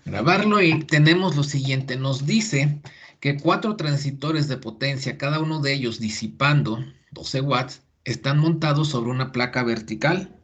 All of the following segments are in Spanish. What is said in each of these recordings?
grabarlo y tenemos lo siguiente. Nos dice que 4 transistores de potencia, cada uno de ellos disipando 12 watts, están montados sobre una placa vertical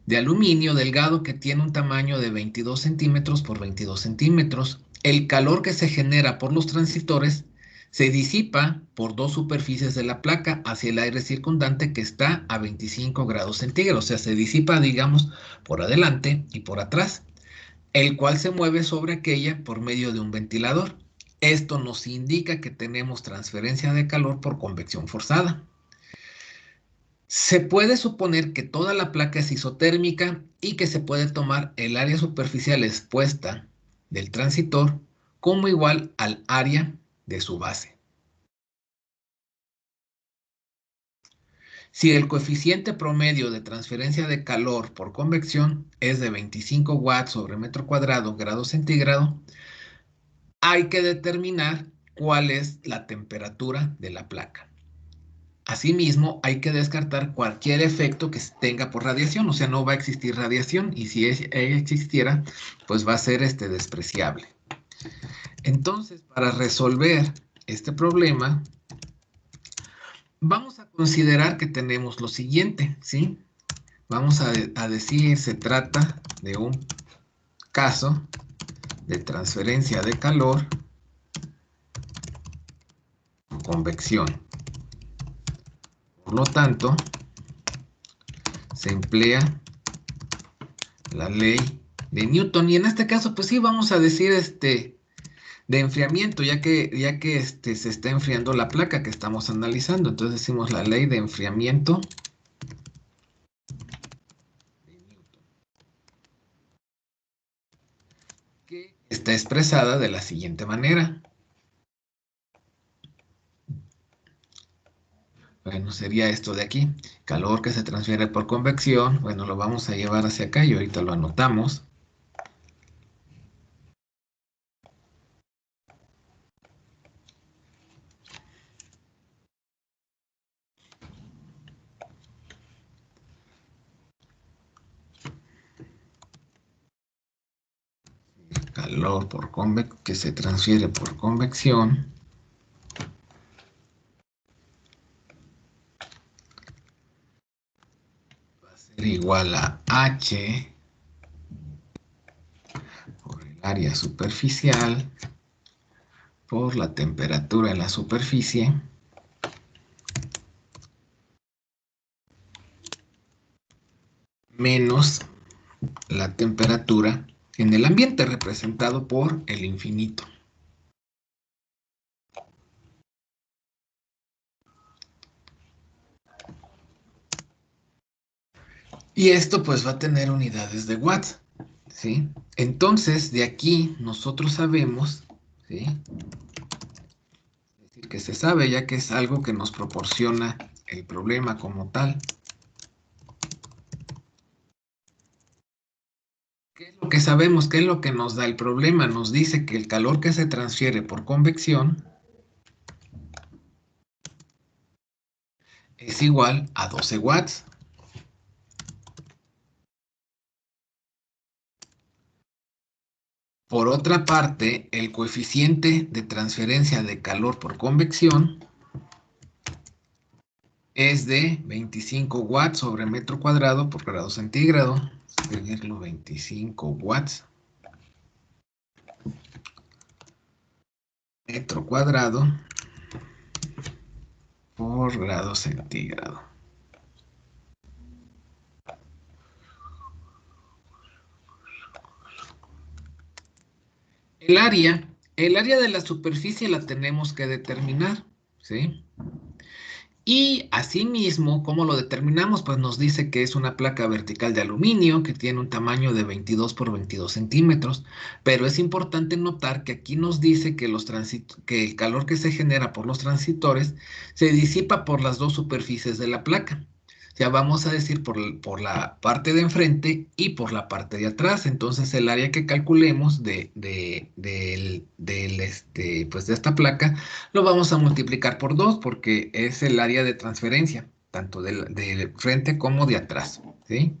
de aluminio delgado que tiene un tamaño de 22 centímetros por 22 centímetros. El calor que se genera por los transistores se disipa por dos superficies de la placa hacia el aire circundante que está a 25 grados centígrados. O sea, se disipa, digamos, por adelante y por atrás, el cual se mueve sobre aquella por medio de un ventilador. Esto nos indica que tenemos transferencia de calor por convección forzada. Se puede suponer que toda la placa es isotérmica y que se puede tomar el área superficial expuesta del transitor como igual al área de su base. Si el coeficiente promedio de transferencia de calor por convección es de 25 watts sobre metro cuadrado grado centígrado, hay que determinar cuál es la temperatura de la placa. Asimismo, hay que descartar cualquier efecto que tenga por radiación, o sea, no va a existir radiación y si existiera, pues va a ser despreciable. Entonces, para resolver este problema, vamos a considerar que tenemos lo siguiente, ¿sí? Vamos a decir, se trata de un caso de transferencia de calor con convección. Por lo tanto, se emplea la ley de Newton y en este caso, pues sí, vamos a decir de enfriamiento, ya que se está enfriando la placa que estamos analizando. Entonces decimos la ley de enfriamiento que está expresada de la siguiente manera. Bueno, sería esto de aquí. Calor que se transfiere por convección. Bueno, lo vamos a llevar hacia acá y ahorita lo anotamos. Calor que se transfiere por convección va a ser igual a H por el área superficial por la temperatura en la superficie menos la temperatura en el ambiente representado por el infinito. Y esto pues va a tener unidades de watts, ¿sí? Entonces, de aquí nosotros sabemos, ¿sí? Es decir, que se sabe ya que es algo que nos proporciona el problema como tal. ¿Qué es lo que sabemos? ¿Qué es lo que nos da el problema? Nos dice que el calor que se transfiere por convección es igual a 12 watts. Por otra parte, el coeficiente de transferencia de calor por convección es de 25 watts sobre metro cuadrado por grado centígrado. Escribirlo 25 watts metro cuadrado por grado centígrado. El área de la superficie la tenemos que determinar, ¿sí? Y asimismo, ¿cómo lo determinamos? Pues nos dice que es una placa vertical de aluminio que tiene un tamaño de 22 por 22 centímetros, pero es importante notar que aquí nos dice que, que el calor que se genera por los transistores se disipa por las dos superficies de la placa. Ya vamos a decir por la parte de enfrente y por la parte de atrás. Entonces el área que calculemos pues de esta placa lo vamos a multiplicar por 2 porque es el área de transferencia, tanto de frente como de atrás, ¿sí?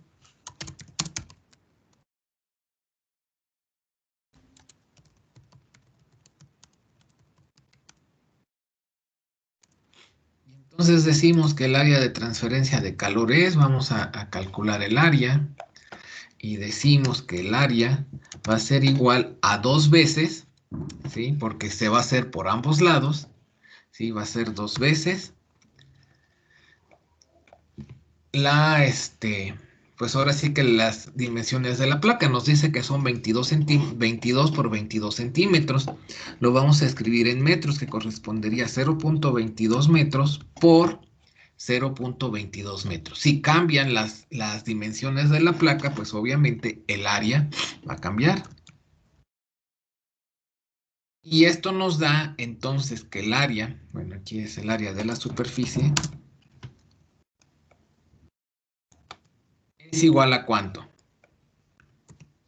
Entonces decimos que el área de transferencia de calor es, vamos a calcular el área, y decimos que el área va a ser igual a 2 veces, ¿sí? Porque se va a hacer por ambos lados, ¿sí? Va a ser 2 veces pues ahora sí que las dimensiones de la placa nos dice que son 22 por 22 centímetros. Lo vamos a escribir en metros, que correspondería a 0.22 metros por 0.22 metros. Si cambian las dimensiones de la placa, pues obviamente el área va a cambiar. Y esto nos da entonces que el área, bueno, aquí es el área de la superficie, es igual a ¿cuánto?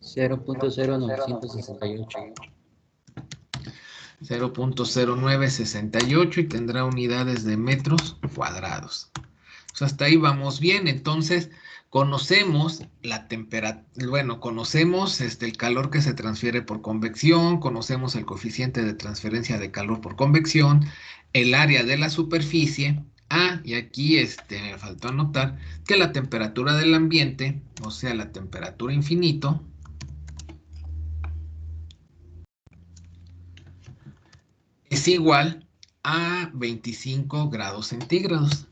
0.0968. 0.0968 y tendrá unidades de metros cuadrados. Pues hasta ahí vamos bien. Entonces, conocemos la temperatura, bueno, conocemos el calor que se transfiere por convección, conocemos el coeficiente de transferencia de calor por convección, el área de la superficie. Y aquí me faltó anotar que la temperatura del ambiente, o sea, la temperatura infinito, es igual a 25 grados centígrados.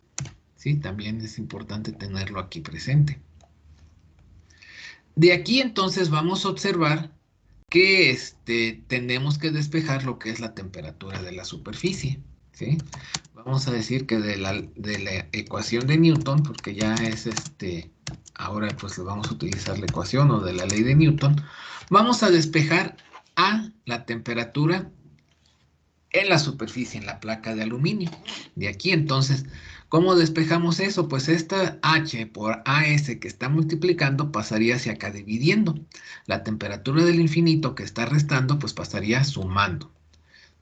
Sí, también es importante tenerlo aquí presente. De aquí entonces vamos a observar que tenemos que despejar lo que es la temperatura de la superficie. ¿Sí? Vamos a decir que de la ecuación de Newton, porque ya es ahora pues vamos a utilizar la ecuación o de la ley de Newton, vamos a despejar a la temperatura en la superficie, en la placa de aluminio. De aquí entonces, ¿cómo despejamos eso? Pues esta H por AS que está multiplicando pasaría hacia acá dividiendo. La temperatura del infinito que está restando pues pasaría sumando.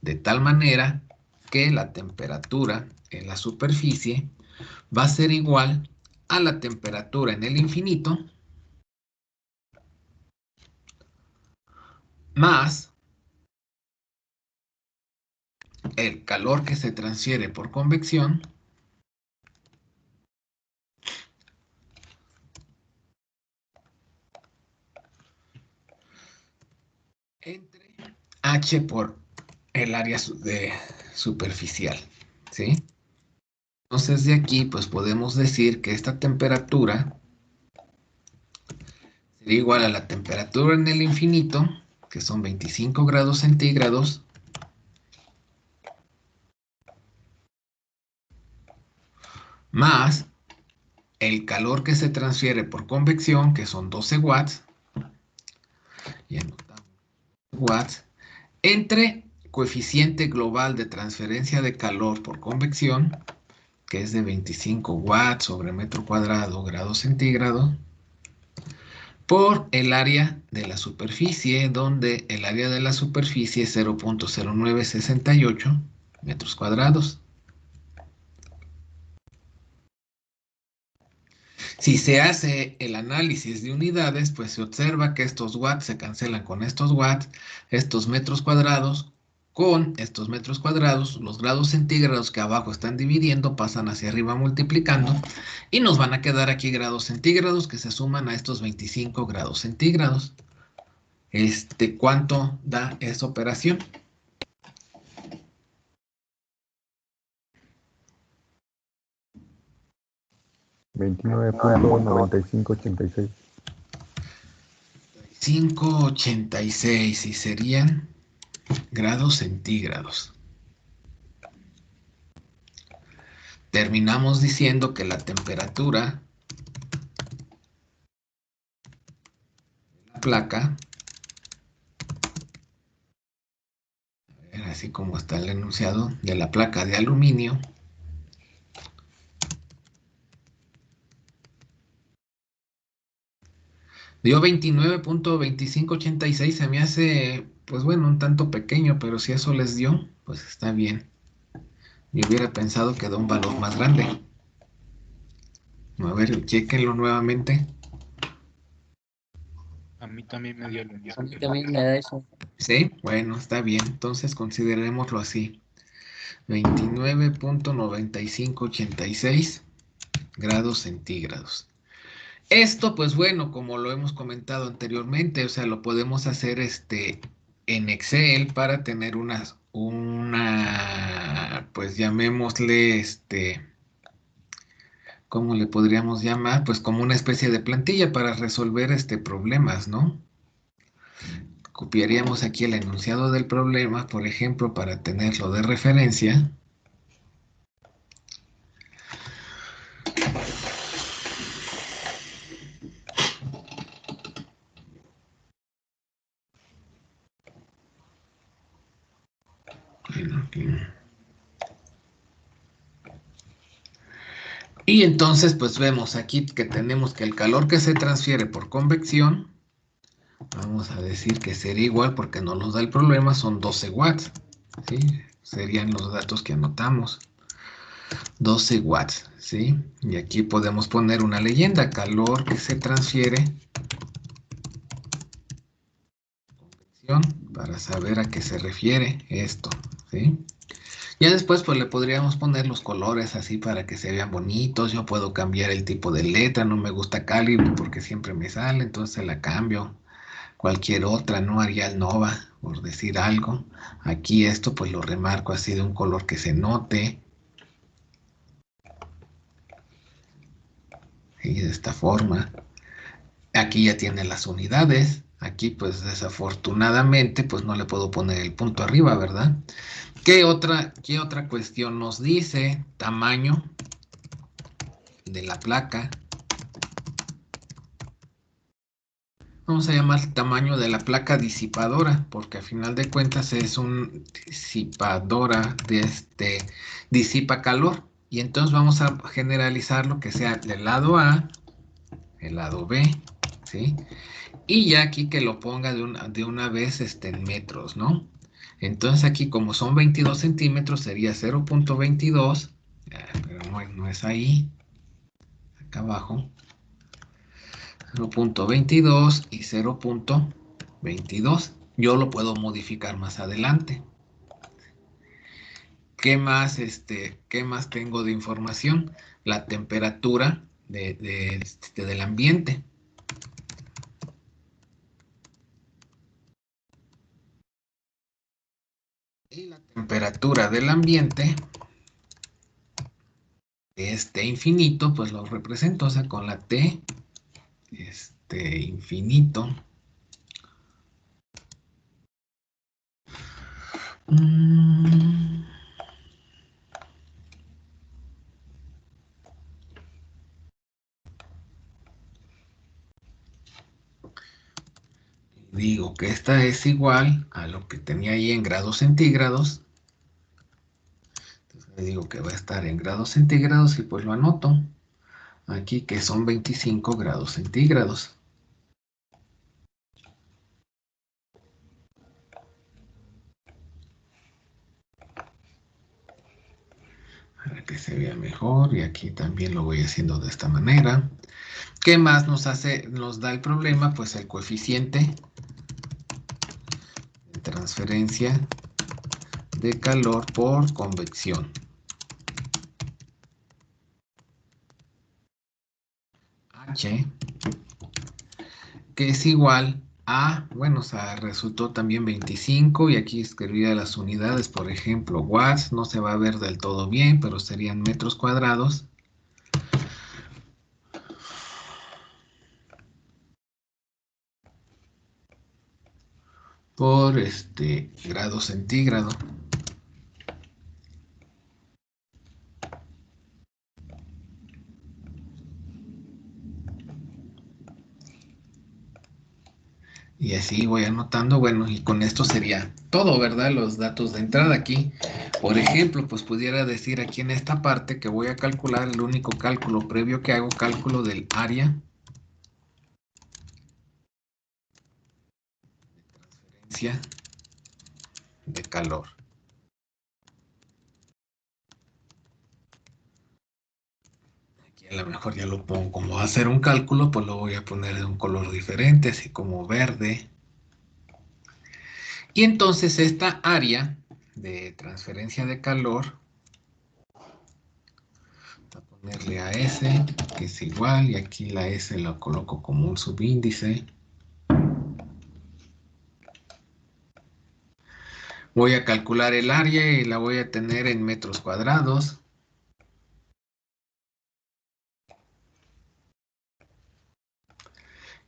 De tal manera que la temperatura en la superficie va a ser igual a la temperatura en el infinito más el calor que se transfiere por convección entre H por el área superficial, ¿sí? Entonces de aquí pues podemos decir que esta temperatura sería igual a la temperatura en el infinito, que son 25 grados centígrados, más el calor que se transfiere por convección, que son 12 watts, y anotamos watts, entre coeficiente global de transferencia de calor por convección, que es de 25 watts sobre metro cuadrado grado centígrado, por el área de la superficie, donde el área de la superficie es 0.0968 metros cuadrados. Si se hace el análisis de unidades, pues se observa que estos watts se cancelan con estos watts, estos metros cuadrados con estos metros cuadrados, los grados centígrados que abajo están dividiendo pasan hacia arriba multiplicando y nos van a quedar aquí grados centígrados que se suman a estos 25 grados centígrados. ¿Cuánto da esta operación? 29.9586. 586 y serían grados centígrados. Terminamos diciendo que la temperatura de la placa, así como está el enunciado, de la placa de aluminio, dio 29.2586, se me hace, pues bueno, un tanto pequeño, pero si eso les dio, pues está bien. Yo hubiera pensado que da un valor más grande. A ver, chéquenlo nuevamente. A mí también me dio lo A mismo. mí también me da eso. Sí, bueno, está bien. Entonces considerémoslo así. 29.9586 grados centígrados. Esto, pues bueno, como lo hemos comentado anteriormente, o sea, lo podemos hacer en Excel para tener pues llamémosle, ¿cómo le podríamos llamar? Pues como una especie de plantilla para resolver problemas, ¿no? Copiaríamos aquí el enunciado del problema, por ejemplo, para tenerlo de referencia. Y entonces, pues vemos aquí que tenemos que el calor que se transfiere por convección, vamos a decir que sería igual, porque no nos da el problema, son 12 watts, ¿sí? Serían los datos que anotamos. 12 watts, ¿sí? Y aquí podemos poner una leyenda, calor que se transfiere para saber a qué se refiere esto, ¿sí? Ya después pues le podríamos poner los colores así para que se vean bonitos. Yo puedo cambiar el tipo de letra, no me gusta Calibre porque siempre me sale, entonces la cambio. Cualquier otra, ¿no? Arial Nova, por decir algo. Aquí esto pues lo remarco así de un color que se note. Y de esta forma. Aquí ya tiene las unidades. Aquí pues desafortunadamente pues no le puedo poner el punto arriba, ¿verdad? ¿Qué otra cuestión nos dice? Tamaño de la placa. Vamos a llamar tamaño de la placa disipadora, porque a final de cuentas es un disipadora disipa calor. Y entonces vamos a generalizar lo que sea el lado A, el lado B, ¿sí? Y ya aquí que lo ponga de una vez en metros, ¿no? Entonces aquí como son 22 centímetros sería 0.22, pero no es ahí, acá abajo. 0.22 y 0.22. Yo lo puedo modificar más adelante. ¿Qué más, qué más tengo de información? La temperatura del ambiente. Y la temperatura del ambiente, infinito, pues lo represento, o sea, con la T, infinito. Digo que esta es igual a lo que tenía ahí en grados centígrados. Entonces le digo que va a estar en grados centígrados y pues lo anoto. Aquí que son 25 grados centígrados. Para que se vea mejor, y aquí también lo voy haciendo de esta manera. ¿Qué más nos da el problema? Pues el coeficiente de transferencia de calor por convección. H, que es igual a, bueno, o sea, resultó también 25, y aquí escribiría las unidades, por ejemplo, watts, no se va a ver del todo bien, pero serían metros cuadrados. Por grado centígrado. Y así voy anotando, bueno, y con esto sería todo, ¿verdad? Los datos de entrada aquí. Por ejemplo, pues pudiera decir aquí en esta parte que voy a calcular el único cálculo previo que hago, cálculo del área de transferencia de calor. Aquí a lo mejor ya lo pongo, como va a ser un cálculo, pues lo voy a poner de un color diferente, así como verde. Y entonces esta área de transferencia de calor, voy a ponerle a S, que es igual, y aquí la S lo coloco como un subíndice. Voy a calcular el área y la voy a tener en metros cuadrados.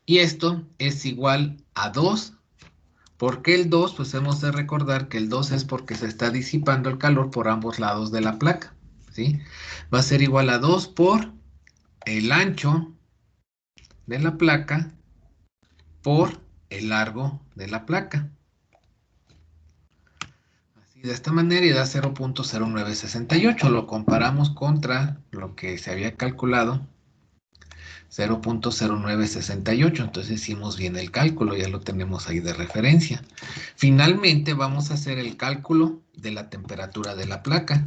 Y esto es igual a 2. ¿Por qué el 2? Pues hemos de recordar que el 2 es porque se está disipando el calor por ambos lados de la placa, ¿sí? Va a ser igual a 2 por el ancho de la placa por el largo de la placa. Así de esta manera y da 0.0968. Lo comparamos contra lo que se había calculado, 0.0968. Entonces hicimos bien el cálculo, ya lo tenemos ahí de referencia. Finalmente vamos a hacer el cálculo de la temperatura de la placa.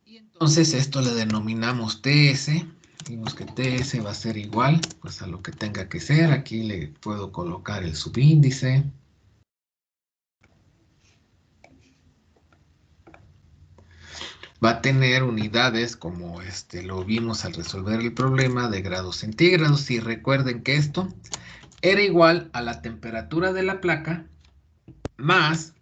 Y entonces esto le denominamos TS. Vimos que TS va a ser igual pues a lo que tenga que ser. Aquí le puedo colocar el subíndice. Va a tener unidades como lo vimos al resolver el problema de grados centígrados. Y recuerden que esto era igual a la temperatura de la placa más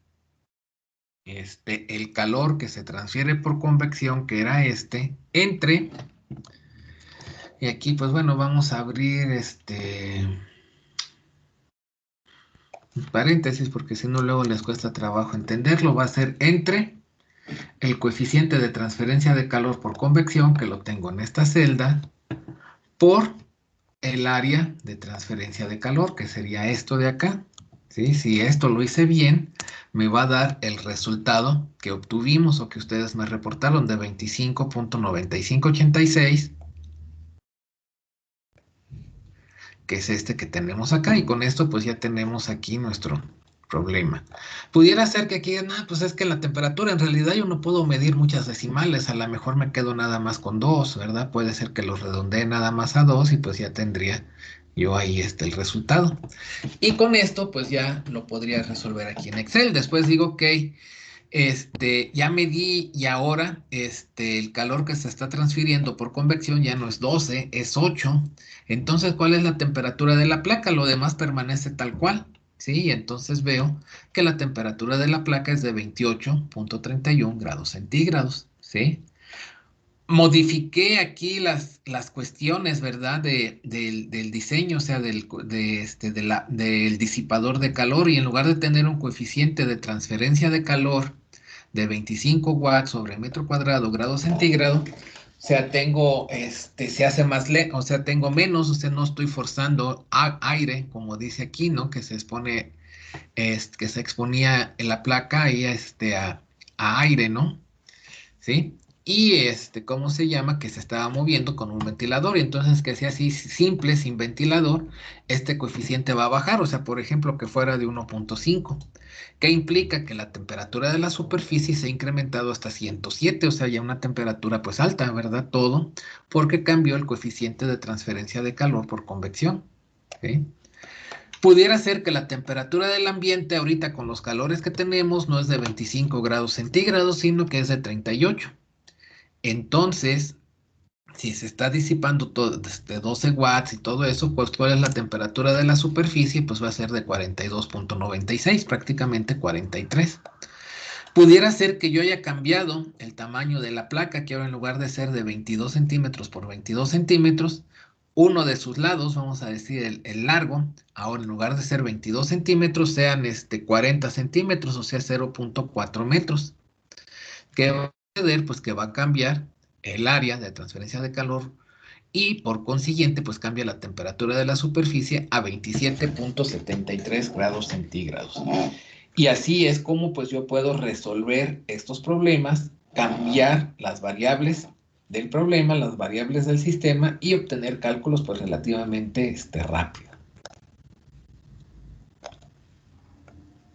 el calor que se transfiere por convección, que era entre, y aquí pues bueno, vamos a abrir paréntesis porque si no luego les cuesta trabajo entenderlo. Va a ser entre el coeficiente de transferencia de calor por convección, que lo tengo en esta celda, por el área de transferencia de calor, que sería esto de acá. ¿Sí? Si esto lo hice bien, me va a dar el resultado que obtuvimos o que ustedes me reportaron de 25.9586, que es este que tenemos acá. Y con esto pues ya tenemos aquí nuestro problema. Pudiera ser que aquí, no, pues es que la temperatura en realidad yo no puedo medir muchas decimales, a lo mejor me quedo nada más con 2, ¿verdad? Puede ser que lo redondee nada más a 2 y pues ya tendría yo ahí el resultado. Y con esto pues ya lo podría resolver aquí en Excel. Después digo, ok, ya medí y ahora el calor que se está transfiriendo por convección ya no es 12, es 8. Entonces, ¿cuál es la temperatura de la placa? Lo demás permanece tal cual, ¿sí? Entonces veo que la temperatura de la placa es de 28.31 grados centígrados, ¿sí? Modifiqué aquí las cuestiones, ¿verdad? Del diseño, o sea, del disipador de calor, y en lugar de tener un coeficiente de transferencia de calor de 25 watts sobre metro cuadrado grado centígrado, o sea, tengo, se hace más lento, o sea, tengo menos, o sea, no estoy forzando aire, como dice aquí, ¿no? Que se expone, que se exponía en la placa ahí, a aire, ¿no? ¿Sí? Y ¿cómo se llama? Que se estaba moviendo con un ventilador, y entonces que sea así simple, sin ventilador, este coeficiente va a bajar, o sea, por ejemplo, que fuera de 1.5, que implica que la temperatura de la superficie se ha incrementado hasta 107, o sea, ya una temperatura pues alta, ¿verdad? Todo, porque cambió el coeficiente de transferencia de calor por convección, ¿sí? Pudiera ser que la temperatura del ambiente ahorita con los calores que tenemos no es de 25 grados centígrados, sino que es de 38. Entonces, si se está disipando todo, 12 watts y todo eso, pues ¿cuál es la temperatura de la superficie? Pues va a ser de 42.96, prácticamente 43. Pudiera ser que yo haya cambiado el tamaño de la placa, que ahora en lugar de ser de 22 centímetros por 22 centímetros, uno de sus lados, vamos a decir el largo, ahora en lugar de ser 22 centímetros, sean 40 centímetros, o sea 0.4 metros. ¿Qué va a suceder? Pues que va a cambiar el área de transferencia de calor y por consiguiente pues cambia la temperatura de la superficie a 27.73 grados centígrados. Y así es como pues yo puedo resolver estos problemas, cambiar las variables del problema, las variables del sistema y obtener cálculos pues relativamente rápido.